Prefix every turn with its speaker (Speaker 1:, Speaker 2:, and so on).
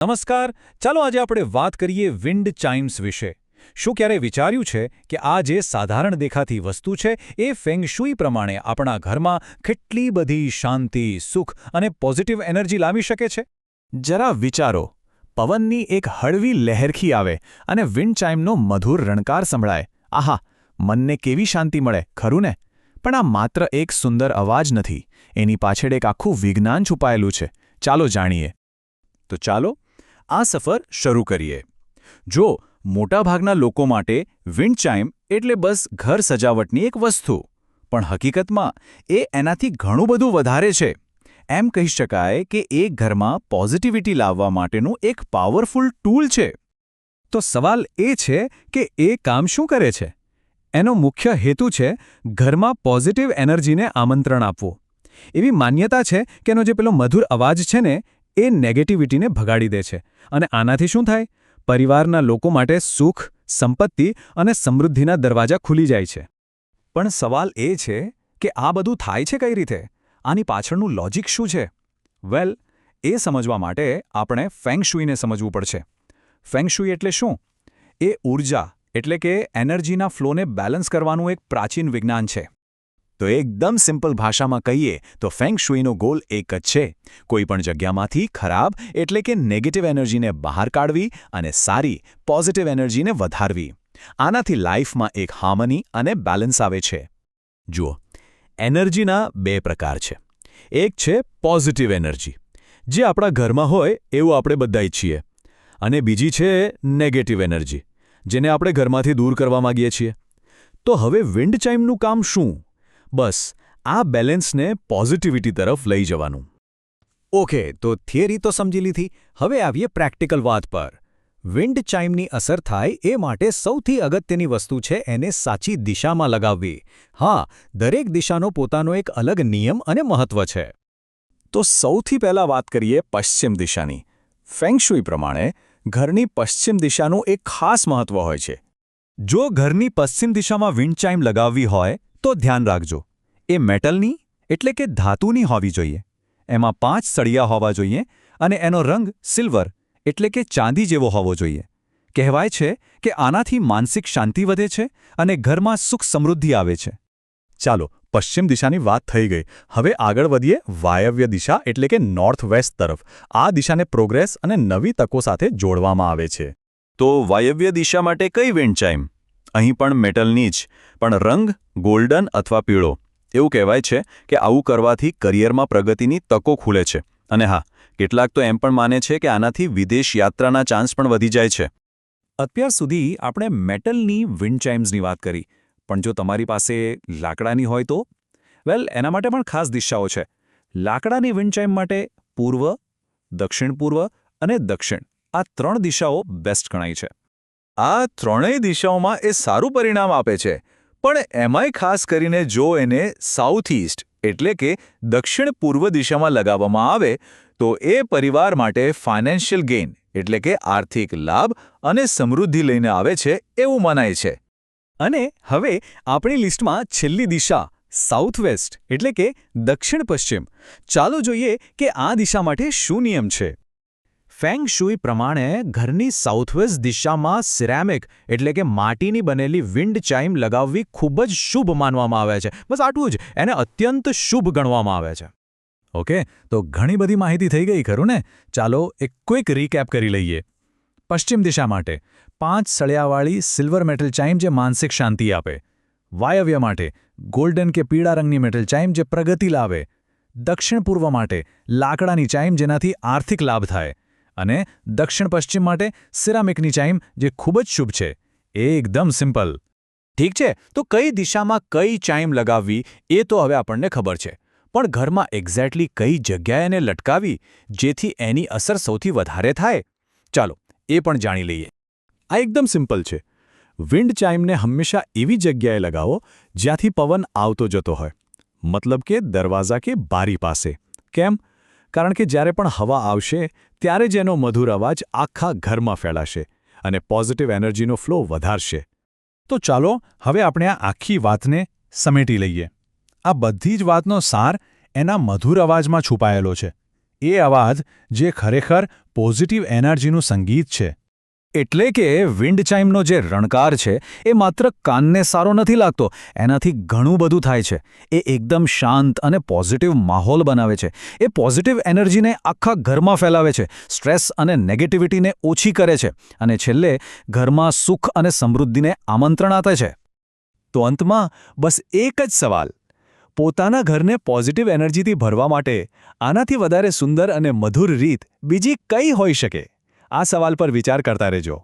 Speaker 1: નમસ્કાર. ચાલો આજે આપણે વાત કરીએ વિન્ડ ચાઇમ્સ વિશે. શું ક્યારેય વિચાર્યું છે કે આ જે સાધારણ દેખાતી વસ્તુ છે એ ફેંગ શુઇ પ્રમાણે આપણા ઘરમાં કેટલી બધી શાંતિ, સુખ અને પોઝિટિવ એનર્જી લાવી શકે છે?
Speaker 2: જરા વિચારો, પવનની એક હળવી લહેરખી આવે અને વિન્ડ ચાઇમનો મધુર રણકાર સંભળાય. આહા, મનને કેવી શાંતિ મળે, ખરું ને? પણ આ માત્ર એક સુંદર અવાજ નથી, એની પાછળ એક આખું વિજ્ઞાન છુપાયેલું છે. ચાલો જાણીએ.
Speaker 1: તો ચાલો આ સફર શરૂ કરીએ. જો મોટાભાગના લોકો માટે વિન્ડ ચાઇમ એટલે બસ ઘર સજાવટની એક વસ્તુ, પણ હકીકતમાં એ એનાથી ઘણું બધું વધારે છે. એમ કહી શકાય કે એ ઘરમાં પોઝિટિવિટી લાવવા માટેનું એક પાવરફુલ ટૂલ છે. તો સવાલ એ છે કે એ કામ શું કરે છે? એનો મુખ્ય હેતુ છે ઘરમાં પોઝિટિવ એનર્જીને આમંત્રણ આપવું. એવી માન્યતા છે કે એનો જે પેલો મધુર અવાજ છે ને એ નેગેટિવિટીને ભગાડી દે છે. અને આનાથી શું થાય? પરિવારના લોકો માટે સુખ, સંપત્તિ અને સમૃદ્ધિના દરવાજા ખુલી જાય છે. પણ સવાલ એ છે કે આ બધું થાય છે કઈ રીતે? આની પાછળનું લોજિક શું છે? વેલ, એ સમજવા માટે આપણે ફેંગ શુઇને સમજવું પડશે. ફેંગ શુઇ એટલે શું? એ ઊર્જા એટલે કે એનર્જીના ફ્લોને બેલેન્સ કરવાનું એક પ્રાચીન વિજ્ઞાન છે. તો એકદમ સિમ્પલ ભાષામાં કહીએ તો ફેંગ શુઇનો ગોલ એક જ છે: કોઈપણ જગ્યામાંથી ખરાબ એટલે કે નેગેટિવ એનર્જીને બહાર કાઢવી અને સારી, પોઝિટિવ એનર્જીને વધારવી. આનાથી લાઈફમાં એક હાર્મની અને બેલેન્સ આવે છે. જુઓ, એનર્જીના બે પ્રકાર છે. એક છે પોઝિટિવ એનર્જી, જે આપણા ઘરમાં હોય એવું આપણે બધા ઈચ્છીએ, અને બીજી છે નેગેટિવ એનર્જી, જેને આપણે ઘરમાંથી દૂર કરવા માંગીએ છીએ. તો હવે વિન્ડ ચાઇમનું કામ શું? બસ આ બેલેન્સને પોઝિટિવિટી તરફ લઈ જવાનું. ઓકે, તો થિયરી તો સમજી લીધી. હવે આવીએ પ્રેક્ટિકલ વાત પર. વિન્ડ ચાઇમની અસર થાય એ માટે સૌથી અગત્યની વસ્તુ છે એને સાચી દિશામાં લગાવવી. હા, દરેક દિશાનો પોતાનો એક અલગ નિયમ અને મહત્વ છે. તો સૌથી પહેલાં વાત કરીએ પશ્ચિમ દિશાની. ફેંગ શુઇ પ્રમાણે ઘરની પશ્ચિમ દિશાનું એક ખાસ મહત્વ હોય છે. જો ઘરની પશ્ચિમ દિશામાં વિન્ડ ચાઇમ લગાવવી હોય તો ધ્યાન રાખજો, એ મેટલની એટલે કે ધાતુની હોવી જોઈએ. એમાં 5 સળિયા હોવા જોઈએ અને એનો રંગ સિલ્વર એટલે કે ચાંદી જેવો હોવો જોઈએ. કહેવાય છે કે આનાથી માનસિક શાંતિ વધે છે અને ઘરમાં સુખ સમૃદ્ધિ આવે છે. ચાલો, પશ્ચિમ દિશાની વાત થઈ ગઈ. હવે આગળ વધીએ વાયવ્ય દિશા એટલે કે નોર્થ વેસ્ટ તરફ. આ દિશાને પ્રોગ્રેસ અને નવી તકો સાથે જોડવામાં આવે છે. તો વાયવ્ય દિશા માટે કઈ વિન્ડ ચાઇમ? અહીં પણ મેટલની જ, પણ રંગ ગોલ્ડન અથવા પીળો. એવું કહેવાય છે કે આવું કરવાથી કરિયરમાં પ્રગતિની તકો ખુલે છે. અને હા, કેટલાક તો એમ પણ માને છે કે આનાથી વિદેશ યાત્રાના ચાન્સ પણ વધી જાય છે. અત્યાર સુધી આપણે મેટલની વિન્ડ ચાઇમ્સની વાત કરી, પણ જો તમારી પાસે લાકડાની હોય તો? વેલ, એના માટે પણ ખાસ દિશાઓ છે. લાકડાની વિન્ડ ચાઇમ માટે પૂર્વ, દક્ષિણ પૂર્વ અને દક્ષિણ આ 3 દિશાઓ બેસ્ટ ગણાય છે. આ ત્રણેય દિશાઓમાં એ સારું પરિણામ આપે છે, પણ એમાંય ખાસ કરીને જો એને સાઉથ ઇસ્ટ એટલે કે દક્ષિણ પૂર્વ દિશામાં લગાવવામાં આવે તો એ પરિવાર માટે ફાઇનાન્શિયલ ગેઇન એટલે કે આર્થિક લાભ અને સમૃદ્ધિ લઈને આવે છે એવું મનાય છે. અને હવે આપણી લિસ્ટમાં છેલ્લી દિશા સાઉથ વેસ્ટ એટલે કે દક્ષિણ પશ્ચિમ. ચાલો જોઈએ કે આ દિશા માટે શું નિયમ છે. ફેંગ શુઇ પ્રમાણે ઘરની સાઉથવેસ્ટ દિશામાં સિરેમિક એટલે કે માટીની બનેલી વિન્ડ ચાઇમ લગાવવી ખૂબ જ શુભ માનવામાં આવે છે. બસ આટલું જ, એને અત્યંત શુભ ગણવામાં આવે છે. ઓકે, તો ઘણી બધી માહિતી થઈ ગઈ, ખરું ને? ચાલો એક ક્વિક રીકેપ કરી લઈએ. પશ્ચિમ દિશા માટે 5 સળિયાવાળી સિલ્વર મેટલ ચાઇમ જે માનસિક શાંતિ આપે. વાયવ્ય માટે ગોલ્ડન કે પીળા રંગની મેટલ ચાઇમ જે પ્રગતિ લાવે. દક્ષિણ પૂર્વ માટે લાકડાની ચાઇમ જેનાથી આર્થિક લાભ થાય. અને દક્ષિણ પશ્ચિમ માટે સિરામિકની ચાઇમ જે ખૂબ જ શુભ છે. એકદમ સિમ્પલ. ઠીક છે, તો કઈ દિશામાં કઈ ચાઇમ લગાવવી એ તો હવે આપણને ખબર છે, પણ ઘરમાં એક્ઝેક્ટલી કઈ જગ્યાએ એને લટકાવી જેથી એની અસર સૌથી વધારે થાય? ચાલો એ પણ જાણી લઈએ. આ એકદમ સિમ્પલ છે. વિન્ડ ચાઇમને હંમેશા એવી જગ્યાએ લગાવો જ્યાંથી પવન આવતો જતો હોય, મતલબ કે દરવાજા કે બારી પાસે. કેમ? કારણ કે જ્યારે પણ હવા આવશે ત્યારે જ એનો મધુર અવાજ આખા ઘરમાં ફેલાશે અને પોઝિટિવ એનર્જીનો ફ્લો વધારશે. તો ચાલો હવે આપણે આ આખી વાતને સમેટી લઈએ. આ બધી જ વાતનો સાર એના મધુર અવાજમાં છુપાયેલો છે.
Speaker 2: એ અવાજ જે ખરેખર પોઝિટિવ એનર્જીનું સંગીત છે.
Speaker 1: એટલે કે વિન્ડ ચાઇમનો જે રણકાર છે એ માત્ર કાનને સારો નથી લાગતો, એનાથી ઘણું બધું થાય છે. એ એકદમ શાંત અને પોઝિટિવ માહોલ બનાવે છે. એ પોઝિટિવ એનર્જીને આખા ઘરમાં ફેલાવે છે, સ્ટ્રેસ અને નેગેટિવિટીને ઓછી કરે છે અને છેલ્લે ઘરમાં સુખ અને સમૃદ્ધિને આમંત્રણ આપે છે.
Speaker 2: તો અંતમાં બસ એક જ સવાલ: પોતાના ઘરને પોઝિટિવ એનર્જીથી ભરવા માટે આનાથી વધારે સુંદર અને મધુર રીત બીજી કઈ હોઈ શકે? આ સવાલ પર વિચાર કરતા રહેજો.